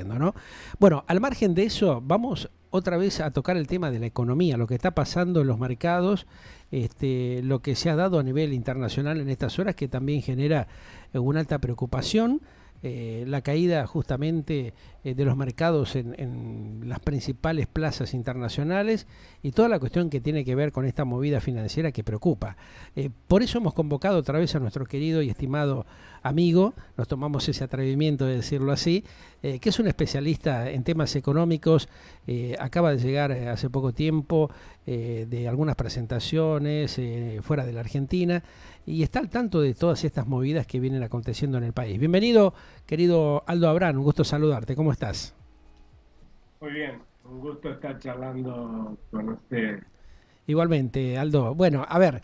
¿no? Bueno, al margen de eso, vamos otra vez a tocar el tema de la economía, lo que está pasando en los mercados, lo que se ha dado a nivel internacional en estas horas, que también genera una alta preocupación. La caída justamente de los mercados en las principales plazas internacionales y toda la cuestión que tiene que ver con esta movida financiera que preocupa. Por eso hemos convocado otra vez a nuestro querido y estimado amigo, nos tomamos ese atrevimiento de decirlo así, que es un especialista en temas económicos, acaba de llegar hace poco tiempo de algunas presentaciones fuera de la Argentina y está al tanto de todas estas movidas que vienen aconteciendo en el país. Bienvenido, querido Aldo Abrán, un gusto saludarte, ¿cómo estás? Muy bien, un gusto estar charlando con usted. Igualmente, Aldo. Bueno, a ver,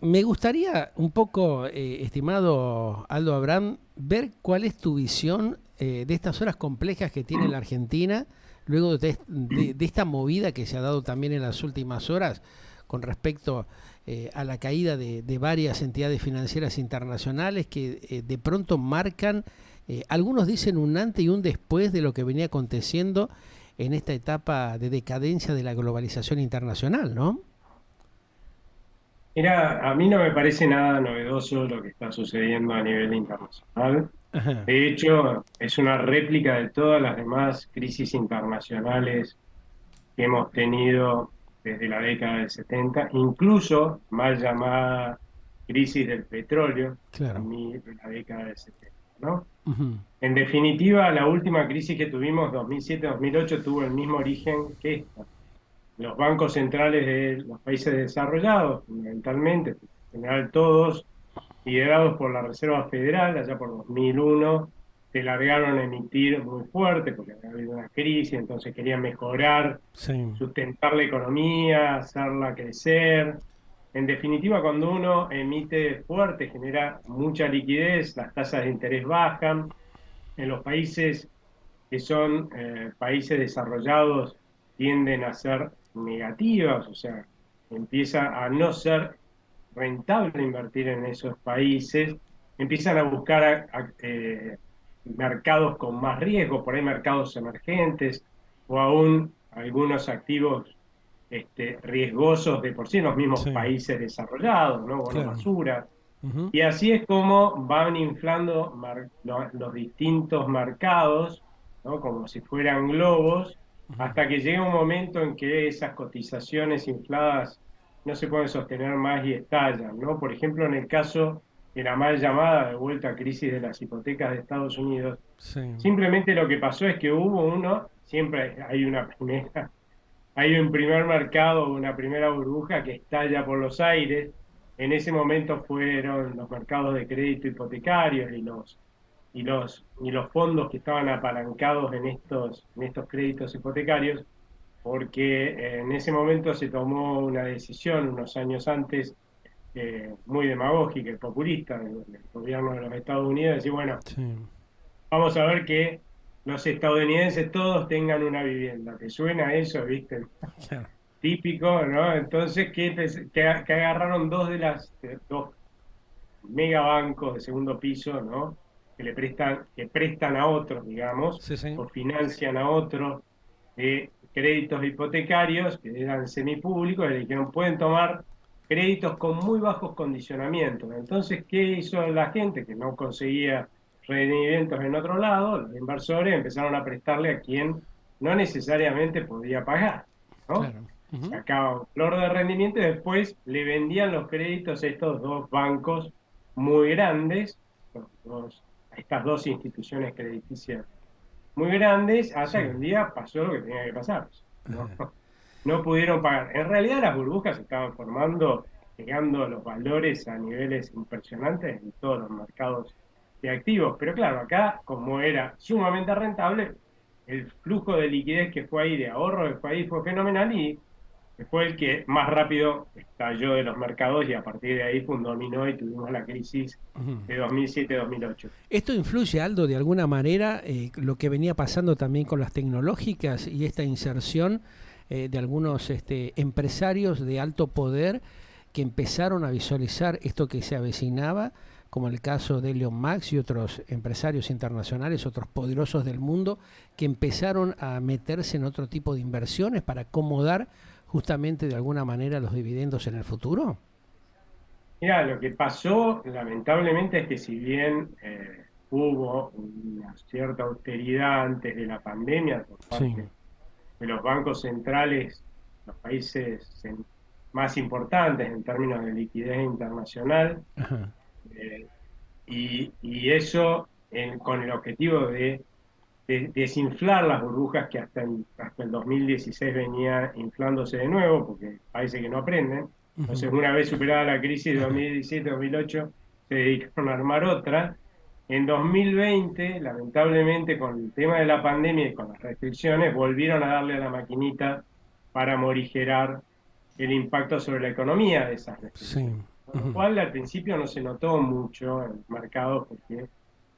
me gustaría un poco, estimado Aldo Abraham, ver cuál es tu visión de estas horas complejas que tiene la Argentina, luego de esta movida que se ha dado también en las últimas horas con respecto a la caída de varias entidades financieras internacionales que de pronto marcan, algunos dicen un antes y un después de lo que venía aconteciendo en esta etapa de decadencia de la globalización internacional, ¿no? Mira, a mí no me parece nada novedoso lo que está sucediendo a nivel internacional. Ajá, De hecho, es una réplica de todas las demás crisis internacionales que hemos tenido desde la década del 70, incluso mal llamada crisis del petróleo, a claro. mí de la década del 70, ¿no? Ujú, En definitiva, la última crisis que tuvimos, 2007-2008, tuvo el mismo origen que esta. Los bancos centrales de los países desarrollados, fundamentalmente, en general todos, liderados por la Reserva Federal, allá por 2001, se largaron a emitir muy fuerte porque había habido una crisis, entonces querían mejorar, sí, sustentar la economía, hacerla crecer. En definitiva, cuando uno emite fuerte, genera mucha liquidez, las tasas de interés bajan. En los países que son países desarrollados tienden a ser negativas, o sea, empieza a no ser rentable invertir en esos países, empiezan a buscar mercados con más riesgo, por ahí mercados emergentes o aún algunos activos riesgosos de por sí en los mismos sí, países desarrollados, ¿no? Bonos claro. basura. Ujú, Y así es como van inflando los distintos mercados, ¿no? Como si fueran globos, ujú, hasta que llega un momento en que esas cotizaciones infladas no se pueden sostener más y estallan, ¿no? Por ejemplo, en el caso de la mal llamada de vuelta crisis de las hipotecas de Estados Unidos, sí, simplemente lo que pasó es que hubo siempre hay una primera, hay un primer mercado, una primera burbuja que estalla por los aires. En ese momento fueron los mercados de crédito hipotecarios y los fondos que estaban apalancados en estos créditos hipotecarios, porque en ese momento se tomó una decisión unos años antes, muy demagógica y populista del gobierno de los Estados Unidos, de decir, bueno, sí, vamos a ver que los estadounidenses todos tengan una vivienda. ¿Te suena eso, viste? claro, Típico, ¿no? Entonces, que agarraron dos megabancos de segundo piso, ¿no? Que prestan a otros, digamos, sí, sí, o financian a otros créditos hipotecarios que eran semipúblicos, y le dijeron, pueden tomar créditos con muy bajos condicionamientos. Entonces, ¿qué hizo la gente que no conseguía rendimientos en otro lado? Los inversores empezaron a prestarle a quien no necesariamente podía pagar, ¿no? claro. Ujú, Sacaban flor de rendimiento y después le vendían los créditos a estos dos bancos muy grandes, a estas dos instituciones crediticias muy grandes, hasta sí, que un día pasó lo que tenía que pasar. No, no pudieron pagar. En realidad las burbujas se estaban formando, llegando a los valores a niveles impresionantes en todos los mercados de activos. Pero claro, acá, como era sumamente rentable, el flujo de liquidez que fue ahí, de ahorro que fue ahí, fue fenomenal y fue el que más rápido estalló de los mercados y a partir de ahí fue un dominó y tuvimos la crisis ujú. de 2007-2008. ¿Esto influye, Aldo, de alguna manera, lo que venía pasando también con las tecnológicas y esta inserción de algunos empresarios de alto poder que empezaron a visualizar esto que se avecinaba, como el caso de Elon Musk y otros empresarios internacionales, otros poderosos del mundo, que empezaron a meterse en otro tipo de inversiones para acomodar justamente de alguna manera los dividendos en el futuro? Mira, lo que pasó lamentablemente es que si bien hubo una cierta austeridad antes de la pandemia por Sí, parte de los bancos centrales, los países más importantes en términos de liquidez internacional, ajá, eh, y eso con el objetivo de desinflar las burbujas que hasta el 2016 venía inflándose de nuevo, porque parece que no aprenden. ujú, Entonces, una vez superada la crisis de ajá, 2017-2008, se dedicaron a armar otra. En 2020, lamentablemente, con el tema de la pandemia y con las restricciones, volvieron a darle a la maquinita para morigerar el impacto sobre la economía de esas sí, restricciones. Con lo ujú, cual, al principio no se notó mucho en los mercados, porque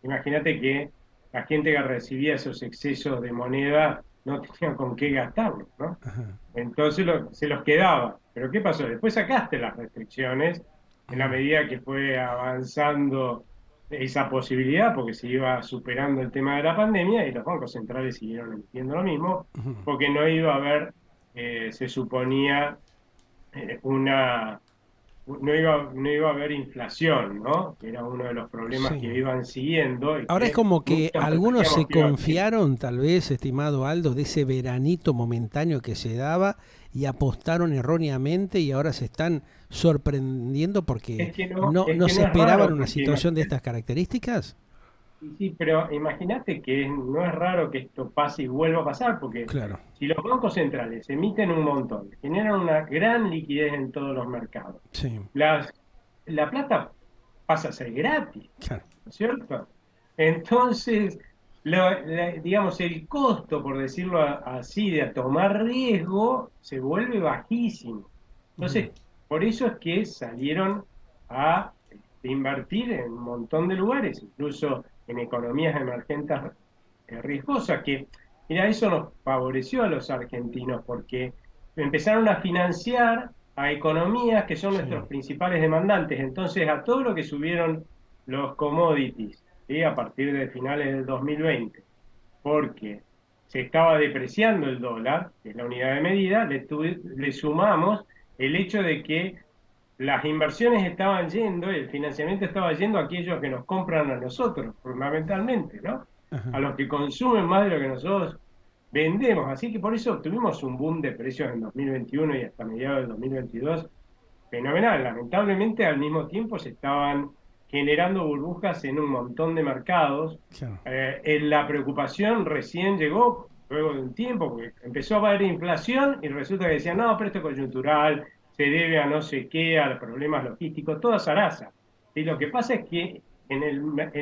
imagínate que la gente que recibía esos excesos de moneda no tenía con qué gastarlos, ¿no? ajá, Entonces se los quedaba. Pero ¿qué pasó? Después sacaste las restricciones en la medida que fue avanzando esa posibilidad, porque se iba superando el tema de la pandemia y los bancos centrales siguieron emitiendo lo mismo, ujú, porque no iba a haber, se suponía, una no iba a haber inflación, ¿no? Que era uno de los problemas sí. que iban siguiendo y Ahora es que como que muchos algunos preveíamos se que iba a venir. confiaron, tal vez, estimado Aldo, de ese veranito momentáneo que se daba y apostaron erróneamente y ahora se están sorprendiendo porque Es no que se no es esperaban raro, una porque situación de estas características. sí, pero imagínate que no es raro que esto pase y vuelva a pasar, porque Claro, si los bancos centrales emiten un montón, generan una gran liquidez en todos los mercados, sí, las, la plata pasa a ser gratis, claro. ¿no es cierto? Entonces, digamos, el costo, por decirlo así, de tomar riesgo se vuelve bajísimo. Ujú, Entonces, por eso es que salieron a invertir en un montón de lugares, incluso en economías emergentes riesgosas, que, mira, eso nos favoreció a los argentinos porque empezaron a financiar a economías que son sí, nuestros principales demandantes. Entonces, a todo lo que subieron los commodities, ¿sí? A partir de finales del 2020, porque se estaba depreciando el dólar, que es la unidad de medida, le sumamos el hecho de que las inversiones estaban yendo, el financiamiento estaba yendo a aquellos que nos compran a nosotros, fundamentalmente, ¿no? A ajá, los que consumen más de lo que nosotros vendemos. Así que por eso tuvimos un boom de precios en 2021 y hasta mediados del 2022 fenomenal. Lamentablemente, al mismo tiempo se estaban generando burbujas en un montón de mercados. claro. La preocupación recién llegó luego de un tiempo, porque empezó a haber inflación y resulta que decían, no, pero esto es coyuntural, se debe a no sé qué, a los problemas logísticos, toda zaraza. Y lo que pasa es que en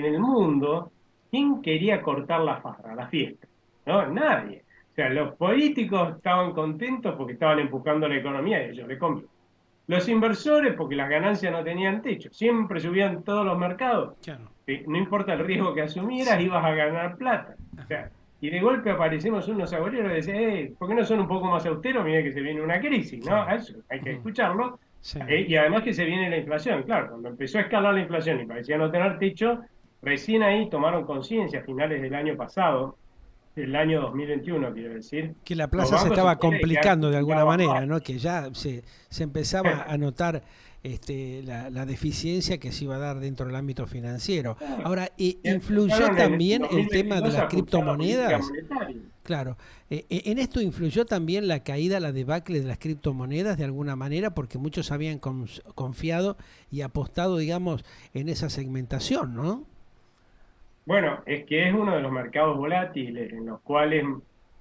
el mundo, ¿quién quería cortar la farra, la fiesta? ¿No? Nadie. O sea, los políticos estaban contentos porque estaban empujando la economía y ellos le compran. Los inversores, porque las ganancias no tenían techo, siempre subían todos los mercados. Claro, No importa el riesgo que asumieras, sí, ibas a ganar plata. O sea, y de golpe aparecemos unos agoreros y decimos, ¿por qué no son un poco más austeros? Mira que se viene una crisis, ¿no? claro. Eso hay que Ujú, escucharlo. sí. Y además que se viene la inflación. Claro, cuando empezó a escalar la inflación y parecía no tener techo, recién ahí tomaron conciencia a finales del año pasado, del año 2021, quiero decir, Que la los plaza se bancos estaba centrales de que complicando de alguna daban manera, más. ¿no? Que ya se empezaba a notar la deficiencia que se iba a dar dentro del ámbito financiero. Ahora, ¿influyó Empezaron en también el tema de 2022 a las ajustar la política criptomonedas? monetaria. Claro, en esto influyó también la caída, la debacle de las criptomonedas de alguna manera, porque muchos habían confiado y apostado, digamos, en esa segmentación, ¿no? Bueno, es que es uno de los mercados volátiles en los cuales,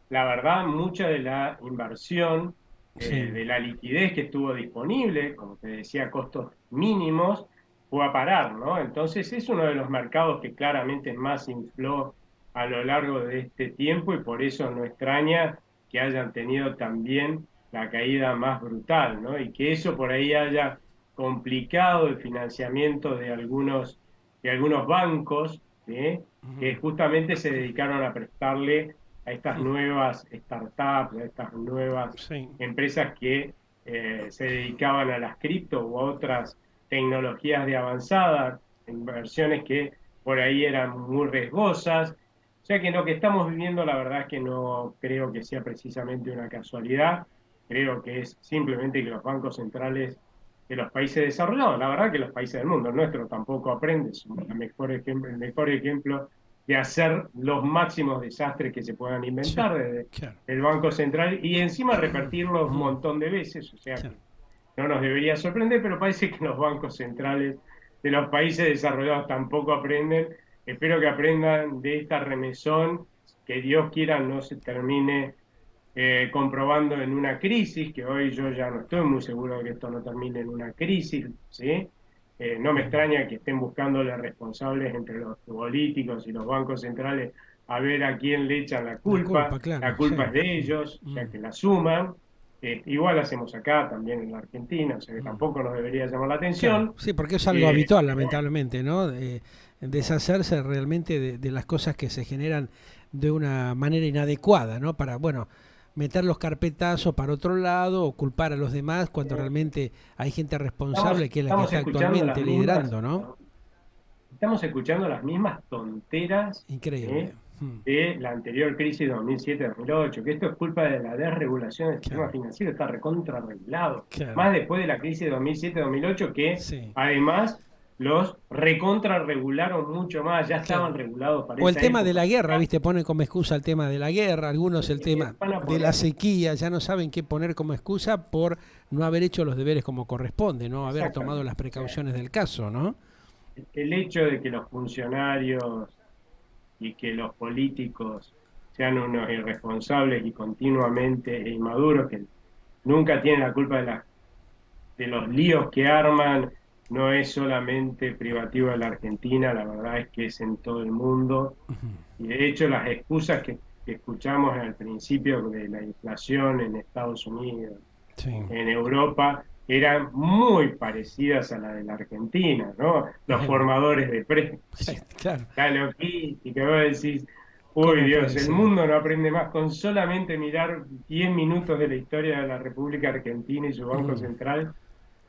la verdad, mucha de la inversión, Sí, de la liquidez que estuvo disponible, como te decía, a costos mínimos, fue a parar, ¿no? Entonces es uno de los mercados que claramente más infló a lo largo de este tiempo y por eso no extraña que hayan tenido también la caída más brutal, ¿no? Y que eso por ahí haya complicado el financiamiento de algunos bancos, ¿sí? Que justamente se dedicaron a prestarle a estas nuevas startups, a estas nuevas sí, empresas que se dedicaban a las cripto u a otras tecnologías de avanzada inversiones que por ahí eran muy riesgosas. O sea que lo que estamos viviendo, la verdad es que no creo que sea precisamente una casualidad, creo que es simplemente que los bancos centrales de los países desarrollados, la verdad que los países del mundo, el nuestro tampoco aprende, es el mejor ejemplo de hacer los máximos desastres que se puedan Sí, inventar desde claro. el Banco Central y encima repetirlo un montón de veces, o sea Claro. que no nos debería sorprender, pero parece que los bancos centrales de los países desarrollados tampoco aprenden. Espero que aprendan de esta remesón, que Dios quiera no se termine comprobando en una crisis, que hoy yo ya no estoy muy seguro de que esto no termine en una crisis, ¿sí? No me extraña que estén buscándole responsables entre los políticos y los bancos centrales a ver a quién le echan La culpa, la claro, sí. culpa es de ellos, o sea, que la asuman. Igual hacemos acá, también en la Argentina, o sea que tampoco nos debería llamar la Claro, atención. sí, porque es algo Eh, habitual, pero bueno, lamentablemente, ¿no? Deshacerse realmente de las cosas que se generan de una manera inadecuada, ¿no? Para, bueno, meter los carpetazos para otro lado o culpar a los demás cuando realmente hay gente responsable que es la que estamos está escuchando actualmente liderando, ¿no? estamos escuchando las mismas tonteras, ¿sí? Increíble. Mm, De la anterior crisis 2007-2008, que esto es culpa de la desregulación del sistema claro, financiero, está recontrarregulado. claro, Más después de la crisis de 2007-2008, que sí, además los recontrarregularon mucho más, ya estaban claro. regulados para O el esa tema de época. la guerra, ¿viste? Ponen como excusa el tema de la guerra, algunos el tema Van a de la poner, sequía, ya no saben qué poner como excusa por no haber hecho los deberes como corresponde, no haber tomado exactamente. las O sea, precauciones del caso, ¿no? el hecho de que los funcionarios y que los políticos sean unos irresponsables y continuamente inmaduros, que nunca tienen la culpa de los líos que arman, no es solamente privativo de la Argentina, la verdad es que es en todo el mundo. Y de hecho las excusas que escuchamos al principio de la inflación en Estados Unidos, Sí, en Europa, eran muy parecidas a la de la Argentina, ¿no? Los formadores de sí, precios, claro. está loquísimo, y que vos decís, uy ¿Cómo Dios, puede el ser? mundo no aprende más con solamente mirar 10 minutos de la historia de la República Argentina y su Banco Mm. Central,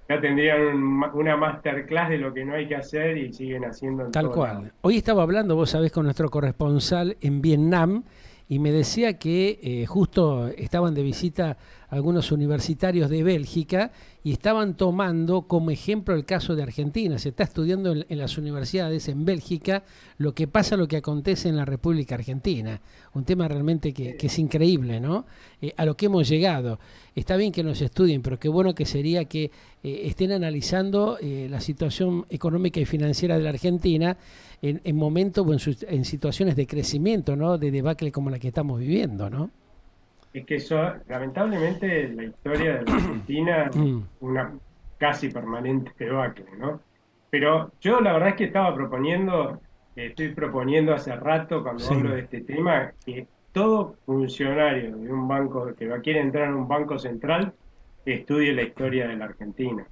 ya tendrían una masterclass de lo que no hay que hacer y siguen haciendo en Tal todos lados. cual. Hoy estaba hablando, vos sabés, con nuestro corresponsal en Vietnam y me decía que justo estaban de visita algunos universitarios de Bélgica y estaban tomando como ejemplo el caso de Argentina. Se está estudiando en las universidades en Bélgica lo que pasa, lo que acontece en la República Argentina. Un tema realmente que es increíble, ¿no? A lo que hemos llegado. Está bien que nos estudien, pero qué bueno que sería que estén analizando la situación económica y financiera de la Argentina en momentos o en situaciones de crecimiento, ¿no? De debacle como la que estamos viviendo, ¿no? Es que eso, lamentablemente la historia de la Argentina es Mm, una casi permanente debacle, ¿no? Pero yo la verdad es que estaba proponiendo, estoy proponiendo hace rato cuando sí, hablo de este tema, que todo funcionario de un banco que quiere entrar en un banco central estudie la historia de la Argentina.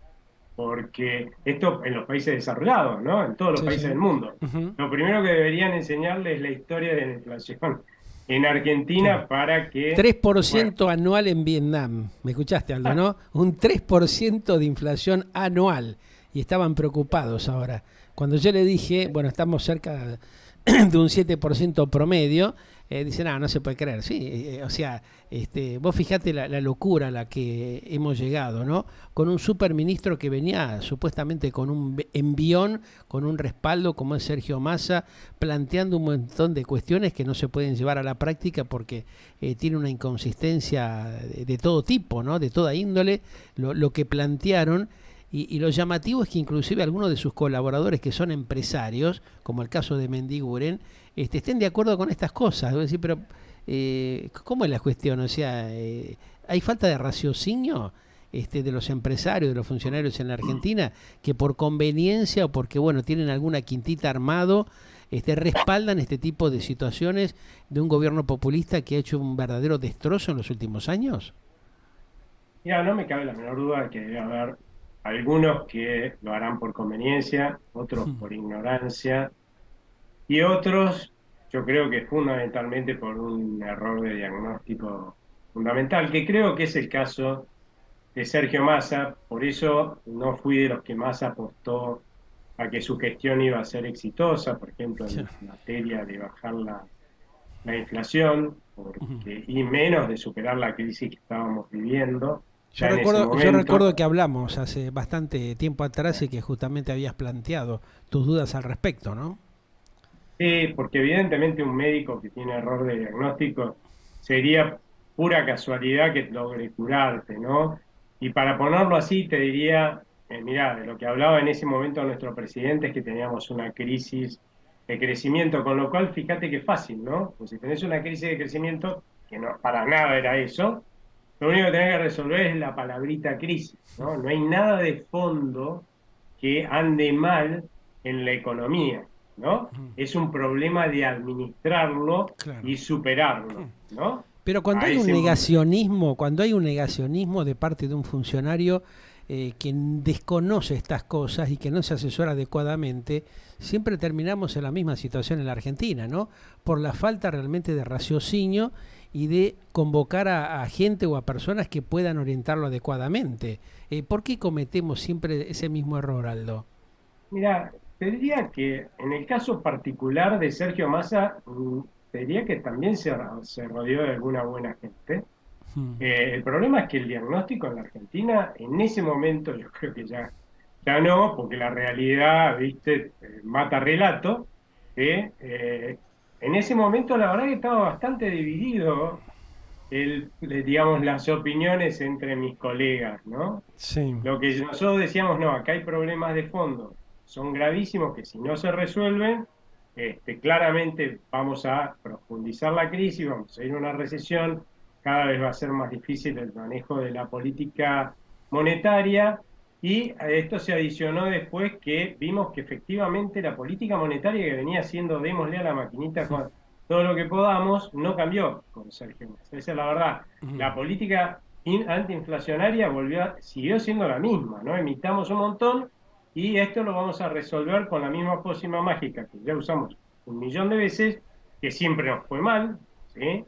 Porque esto en los países desarrollados, ¿no? En todos los sí, países del sí. mundo. Ujú. Lo primero que deberían enseñarles es la historia de la inflación en Claro. Argentina para que, Tres por bueno, ciento anual en Vietnam. ¿Me escuchaste, Aldo, no? Un 3% de inflación anual. Y estaban preocupados ahora. Cuando yo le dije, bueno, estamos cerca de un 7% promedio, dicen, no, no se puede creer. Sí, o sea, vos fijate la locura a la que hemos llegado, ¿no? Con un superministro que venía supuestamente con un envión, con un respaldo como es Sergio Massa, planteando un montón de cuestiones que no se pueden llevar a la práctica porque tiene una inconsistencia de todo tipo, ¿no? De toda índole, lo que plantearon. Y lo llamativo es que inclusive algunos de sus colaboradores que son empresarios, como el caso de Mendiguren, estén de acuerdo con estas cosas. Voy a decir, pero ¿cómo es la cuestión? O sea, ¿hay falta de raciocinio de los empresarios, de los funcionarios en la Argentina, que por conveniencia o porque, bueno, tienen alguna quintita armado, respaldan este tipo de situaciones de un gobierno populista que ha hecho un verdadero destrozo en los últimos años? ya no me cabe la menor duda de que debe haber algunos que lo harán por conveniencia, otros por ignorancia y otros, yo creo que fundamentalmente por un error de diagnóstico fundamental, que creo que es el caso de Sergio Massa, por eso no fui de los que más apostó a que su gestión iba a ser exitosa, por ejemplo, Sí. en materia de bajar la inflación y menos de superar la crisis que estábamos viviendo ya en ese Yo recuerdo momento. que hablamos hace bastante tiempo atrás y que justamente habías planteado tus dudas al respecto, ¿no? Sí, porque evidentemente un médico que tiene error de diagnóstico sería pura casualidad que logre curarte, ¿no? Y para ponerlo así, te diría, mirá, de lo que hablaba en ese momento nuestro presidente es que teníamos una crisis de crecimiento, con lo cual fíjate que fácil, ¿no? Pues si tenés una crisis de crecimiento, que no para nada era eso, lo único que tenés que resolver es la palabrita crisis, ¿no? No hay nada de fondo que ande mal en la economía, ¿no? Es un problema de administrarlo Claro. y superarlo, ¿no? Pero cuando A hay un ese, negacionismo, cuando hay un negacionismo de parte de un funcionario que desconoce estas cosas y que no se asesora adecuadamente, siempre terminamos en la misma situación en la Argentina, ¿no? Por la falta realmente de raciocinio y de convocar a gente o a personas que puedan orientarlo adecuadamente. ¿Por qué cometemos siempre ese mismo error, Aldo? mira, te diría que en el caso particular de Sergio Massa, te diría que también se rodeó de alguna buena gente. Mm. El problema es que el diagnóstico en la Argentina, en ese momento, yo creo que ya no, porque la realidad, viste, mata relato, que en ese momento la verdad que estaba bastante dividido digamos, las opiniones entre mis colegas, ¿no? Sí. Lo que nosotros decíamos, no, acá hay problemas de fondo, son gravísimos que si no se resuelven, claramente vamos a profundizar la crisis, vamos a ir a una recesión, cada vez va a ser más difícil el manejo de la política monetaria, y a esto se adicionó después que vimos que efectivamente la política monetaria que venía siendo démosle a la maquinita con todo lo que podamos, no cambió con Sergio Massa. Esa es la verdad. La política antiinflacionaria siguió siendo la misma, ¿no? Emitamos un montón y esto lo vamos a resolver con la misma pócima mágica que ya usamos 1 millón de veces, que siempre nos fue mal, ¿sí?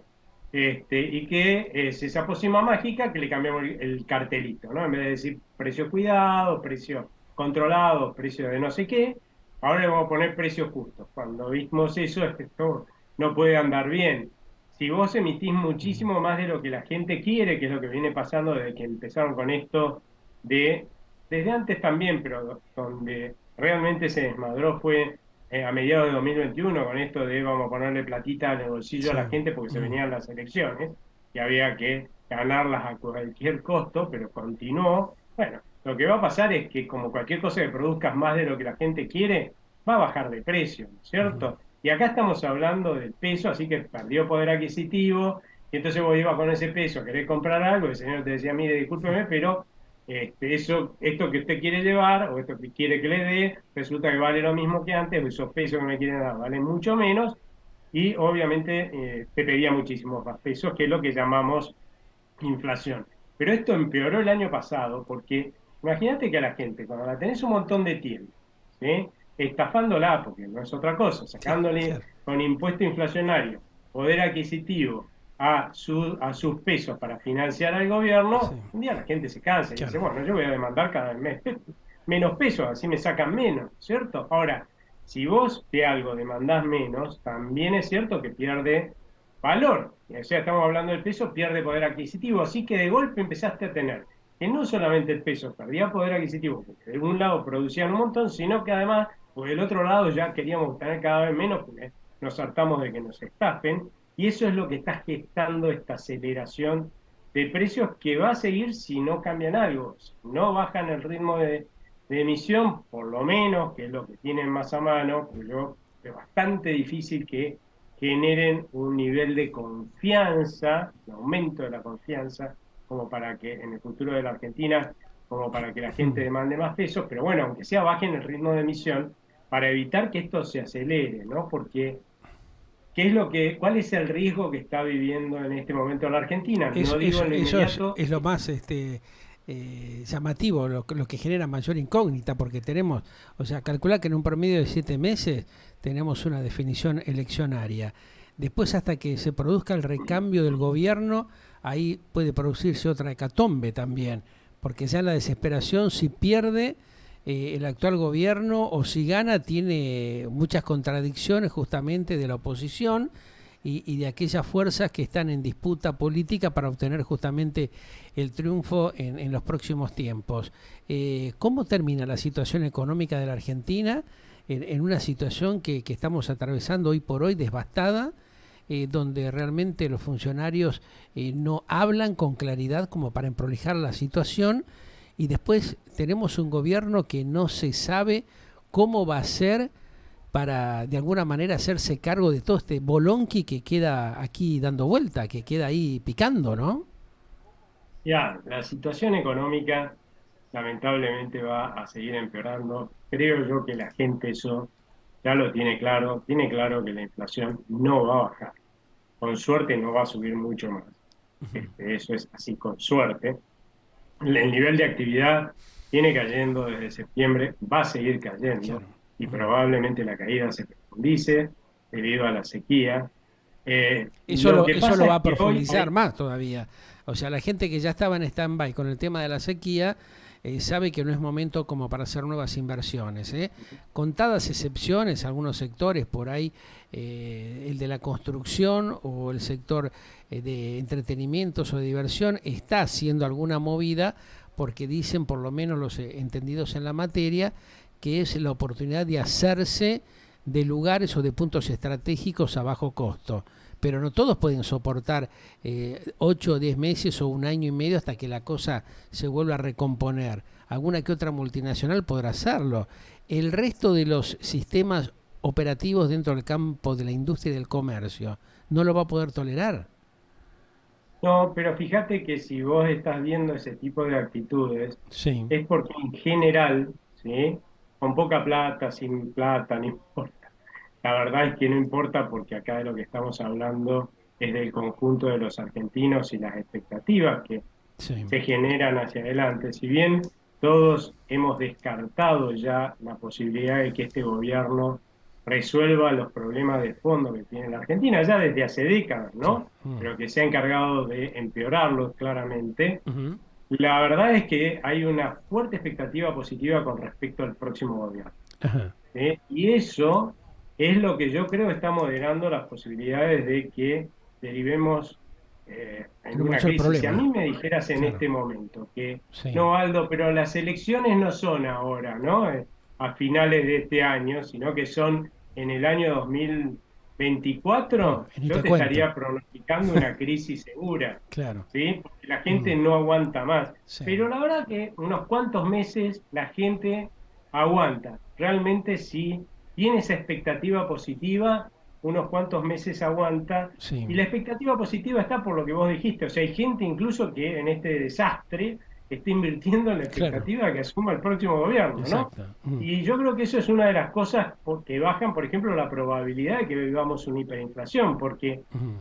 Y que es esa pócima mágica que le cambiamos el cartelito, ¿no? En vez de decir precio cuidado, precio controlado, precio de no sé qué, ahora le vamos a poner precios justos. Cuando vimos eso, es que esto no puede andar bien. Si vos emitís muchísimo más de lo que la gente quiere, que es lo que viene pasando desde que empezaron con esto desde antes también, pero donde realmente se desmadró fue a mediados de 2021 con esto de vamos a ponerle platita en el bolsillo a Sí. la gente porque se venían las elecciones y había que ganarlas a cualquier costo, pero continuó. Bueno, lo que va a pasar es que como cualquier cosa que produzcas más de lo que la gente quiere, va a bajar de precio, ¿no es cierto? Y acá estamos hablando del peso, así que perdió poder adquisitivo, y entonces vos ibas con ese peso, querés comprar algo, el señor te decía, mire, discúlpeme, pero esto que usted quiere llevar, o esto que quiere que le dé, resulta que vale lo mismo que antes, o esos pesos que me quieren dar valen mucho menos, y obviamente te pedía muchísimos más pesos, que es lo que llamamos inflación. Pero esto empeoró el año pasado, porque imagínate que a la gente, cuando la tenés un montón de tiempo, ¿sí? Estafándola, porque no es otra cosa, Sí, sacándole claro. con impuesto inflacionario poder adquisitivo a sus pesos para financiar al Sí, gobierno, un día la gente se cansa y dice, claro. bueno, yo voy a demandar cada mes menos pesos, así me sacan menos, ¿cierto? Ahora, si vos de algo demandás menos, también es cierto que pierde valor. O sea, estamos hablando del peso, pierde poder adquisitivo, así que de golpe empezaste a tener que no solamente el peso perdía poder adquisitivo, porque de un lado producían un montón, sino que además, por el otro lado ya queríamos tener cada vez menos, porque nos hartamos de que nos estafen, y eso es lo que está gestando esta aceleración de precios que va a seguir si no cambian algo, si no bajan el ritmo de emisión, por lo menos, que es lo que tienen más a mano, pues yo es bastante difícil que generen un nivel de confianza, de aumento de la confianza, como para que en el futuro de la Argentina, como para que la gente demande más pesos, pero bueno, aunque sea bajen el ritmo de emisión, para evitar que esto se acelere, ¿no? Porque ¿cuál es el riesgo que está viviendo en este momento la Argentina? No digo en lo Eso inmediato. es lo más llamativo, lo que genera mayor incógnita, porque tenemos, o sea, calcular que en un promedio de 7 meses tenemos una definición eleccionaria. Después, hasta que se produzca el recambio del gobierno, ahí puede producirse otra hecatombe también, porque ya la desesperación, si pierde, el actual gobierno, o si gana, tiene muchas contradicciones justamente de la oposición y de aquellas fuerzas que están en disputa política para obtener justamente el triunfo en los próximos tiempos. ¿Cómo termina la situación económica de la Argentina en una situación que estamos atravesando hoy por hoy devastada, donde realmente los funcionarios no hablan con claridad como para emprolijar la situación, y después tenemos un gobierno que no se sabe cómo va a ser para de alguna manera hacerse cargo de todo este bolonqui que queda aquí dando vuelta, que queda ahí picando, ¿no? Ya, la situación económica lamentablemente va a seguir empeorando. Creo yo que la gente eso ya lo tiene claro que la inflación no va a bajar. Con suerte no va a subir mucho más. Eso es así, con suerte. El nivel de actividad viene cayendo desde septiembre, va a seguir cayendo Claro. y probablemente la caída se profundice debido a la sequía. Lo que Eso pasa lo va es a que hoy profundizar más todavía. O sea, la gente que ya estaba en stand-by con el tema de la sequía sabe que no es momento como para hacer nuevas inversiones. Contadas excepciones, algunos sectores por ahí, el de la construcción o el sector de entretenimientos o de diversión, está haciendo alguna movida porque dicen, por lo menos los entendidos en la materia, que es la oportunidad de hacerse de lugares o de puntos estratégicos a bajo costo. Pero no todos pueden soportar 8 o 10 meses o un año y medio hasta que la cosa se vuelva a recomponer. Alguna que otra multinacional podrá hacerlo. El resto de los sistemas operativos dentro del campo de la industria y del comercio no lo va a poder tolerar. no, pero fíjate que si vos estás viendo ese tipo de actitudes, Sí, es porque en general, ¿sí? Con poca plata, sin plata, no importa. La verdad es que no importa porque acá de lo que estamos hablando es del conjunto de los argentinos y las expectativas que sí, se generan hacia adelante. Si bien todos hemos descartado ya la posibilidad de que este gobierno resuelva los problemas de fondo que tiene la Argentina, ya desde hace décadas, sí. ¿no? Pero que se ha encargado de empeorarlos claramente. Ujú. La verdad es que hay una fuerte expectativa positiva con respecto al próximo gobierno. Ajá. ¿Sí? Y eso es lo que yo creo está moderando las posibilidades de que derivemos en Pero un una mayor crisis. Si a problema. mí me dijeras en Claro. este momento que, Sí. no, Aldo, pero las elecciones no son ahora, ¿no? A finales de este año, sino que son en el año 2024, Ni yo te te cuento. estaría pronosticando una crisis segura, Claro. ¿sí? Porque la Mm. gente no aguanta más. Sí. Pero la verdad que unos cuantos meses la gente aguanta. Realmente sí tiene esa expectativa positiva, unos cuantos meses aguanta. Sí. Y la expectativa positiva está por lo que vos dijiste. O sea, hay gente incluso que en este desastre está invirtiendo en la Claro. expectativa que asuma el próximo gobierno, ¿no? Exacto. Mm. Y yo creo que eso es una de las cosas que bajan, por ejemplo, la probabilidad de que vivamos una hiperinflación, porque Mm.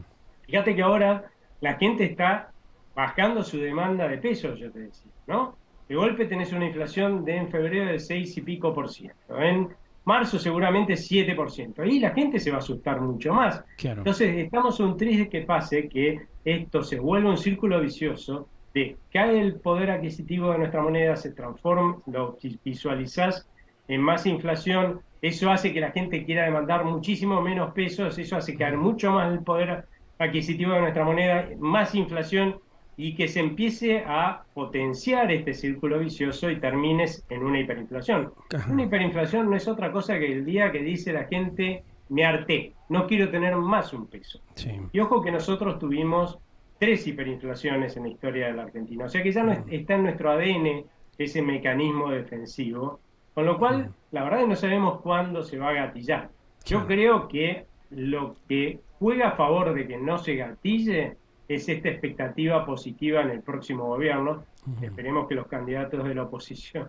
fíjate que ahora la gente está bajando su demanda de pesos, yo te decía, ¿no? De golpe tenés una inflación de en febrero del 6 y pico por ciento, en marzo seguramente 7%, y la gente se va a asustar mucho más. Claro. Entonces estamos un triste que pase que esto se vuelva un círculo vicioso de cae el poder adquisitivo de nuestra moneda, se transforma, lo visualizás en más inflación, eso hace que la gente quiera demandar muchísimo menos pesos, eso hace caer mucho más el poder adquisitivo de nuestra moneda, más inflación y que se empiece a potenciar este círculo vicioso y termines en una hiperinflación. Una Ajá. hiperinflación no es otra cosa que el día que dice la gente, me harté, no quiero tener más un peso. Sí. Y ojo que nosotros tuvimos 3 hiperinflaciones en la historia de la Argentina, o sea que ya no Mm. está en nuestro ADN ese mecanismo defensivo, con lo cual Mm. la verdad es que no sabemos cuándo se va a gatillar. Yo Claro. creo que lo que juega a favor de que no se gatille es esta expectativa positiva en el próximo gobierno. Mm. Esperemos que los candidatos de la oposición,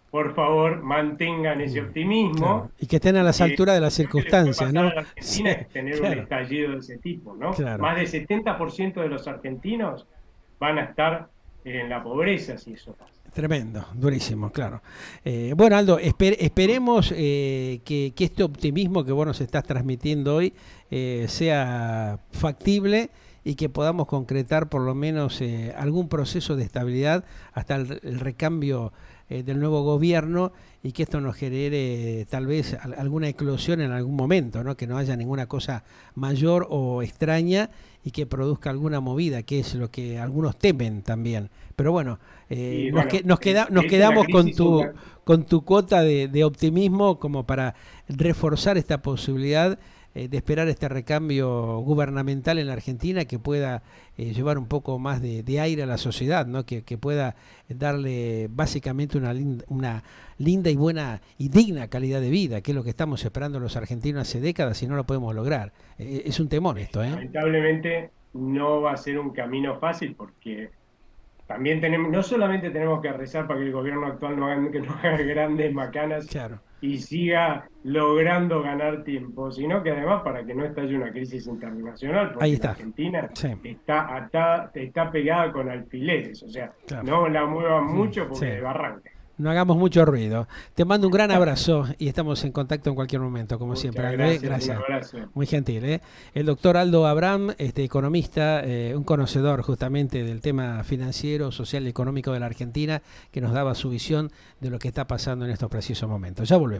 por favor, mantengan ese Mm. Claro. optimismo, Y que estén a las porque alturas de las lo que le puede circunstancias, pasar ¿no? a la Sí, Argentina es tener un claro, estallido de ese tipo, ¿no? claro. Más del 70% de los argentinos van a estar en la pobreza si eso pasa. Tremendo, durísimo, claro. Bueno, Aldo, esperemos que este optimismo que vos nos estás transmitiendo hoy sea factible y que podamos concretar por lo menos algún proceso de estabilidad hasta el recambio del nuevo gobierno y que esto nos genere tal vez alguna eclosión en algún momento, ¿no? Que no haya ninguna cosa mayor o extraña y que produzca alguna movida, que es lo que algunos temen también. Pero bueno, nos quedamos con tu cuota de optimismo como para reforzar esta posibilidad de esperar este recambio gubernamental en la Argentina que pueda llevar un poco más de aire a la sociedad, ¿no? Que pueda darle básicamente una linda y buena y digna calidad de vida, que es lo que estamos esperando los argentinos hace décadas y no lo podemos lograr. Es un temor esto, ¿eh? Lamentablemente no va a ser un camino fácil porque también no solamente tenemos que rezar para que el gobierno actual que no haga grandes macanas, claro, y siga logrando ganar tiempo, sino que además para que no estalle una crisis internacional, porque la Argentina está pegada con alfileres, o sea, claro, no la muevan mucho porque de barranca. No hagamos mucho ruido. Te mando un gran abrazo y estamos en contacto en cualquier momento, como siempre. Gracias. Un abrazo. Muy gentil, ¿eh? El doctor Aldo Abraham, economista, un conocedor justamente del tema financiero, social y económico de la Argentina, que nos daba su visión de lo que está pasando en estos precisos momentos. Ya volvemos.